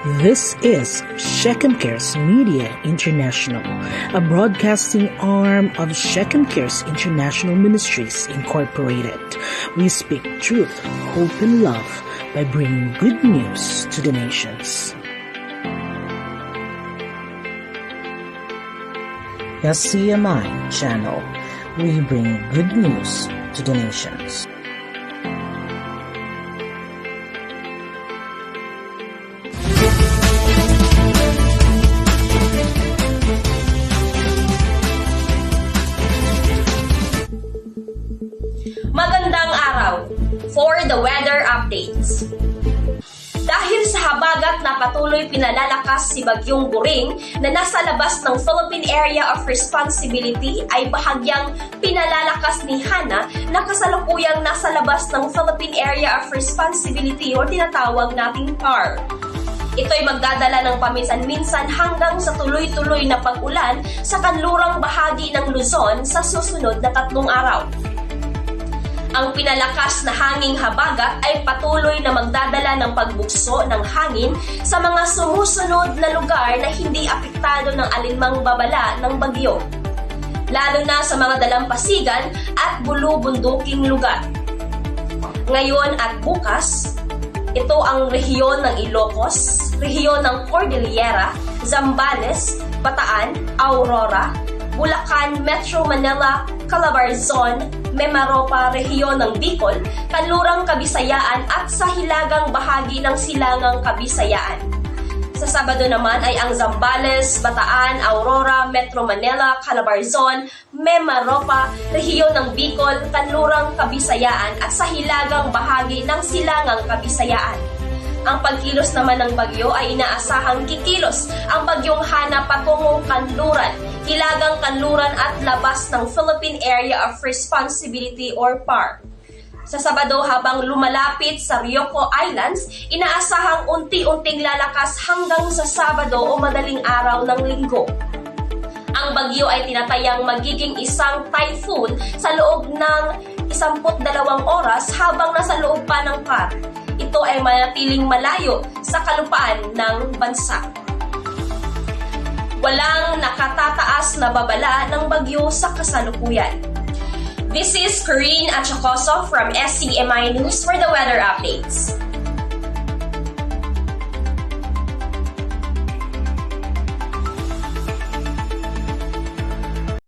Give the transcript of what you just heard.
This is Shechem Cares Media International, a broadcasting arm of Shechem Cares International Ministries Incorporated. We speak truth, hope, and love by bringing good news to the nations. SCMI channel, we bring good news to the nations. Magandang araw for the weather updates. Dahil sa habagat na patuloy pinalalakas si Bagyong Boring na nasa labas ng Philippine Area of Responsibility ay bahagyang pinalalakas ni Hana na kasalukuyang nasa labas ng Philippine Area of Responsibility o tinatawag nating PAR. Ito'y magdadala ng paminsan-minsan hanggang sa tuloy-tuloy na pag-ulan sa kanlurang bahagi ng Luzon sa susunod na 3 araw. Ang pinalakas na hanging habagat ay patuloy na magdadala ng pagbukso ng hangin sa mga sumusunod na lugar na hindi apektado ng alinmang babala ng bagyo, lalo na sa mga dalampasigan at bulubunduking lugar. Ngayon at bukas, ito ang rehiyon ng Ilocos, rehiyon ng Cordillera, Zambales, Bataan, Aurora, Bulacan, Metro Manila, Calabarzon, Mimaropa, rehiyon ng Bicol, kanlurang Kabisayaan at sa hilagang bahagi ng silangang Kabisayaan. Sa Sabado naman ay ang Zambales, Bataan, Aurora, Metro Manila, Calabarzon, Mimaropa, rehiyon ng Bicol, kanlurang Kabisayaan at sa hilagang bahagi ng silangang Kabisayaan. Ang pagkilos naman ng bagyo ay inaasahang kikilos ang bagyong Hana patungong kanluran, hilagang kanluran at labas ng Philippine Area of Responsibility or PAR. Sa Sabado habang lumalapit sa Ryoko Islands, inaasahang unti-unting lalakas hanggang sa Sabado o madaling araw ng Linggo. Ang bagyo ay tinatayang magiging isang typhoon sa loob ng 12 oras habang nasa loob pa ng PAR. Ito ay manatiling malayo sa kalupaan ng bansa. Walang nakatataas na babala ng bagyo sa kasalukuyan. This is Corinne Achacoso from SCMI News for the weather updates.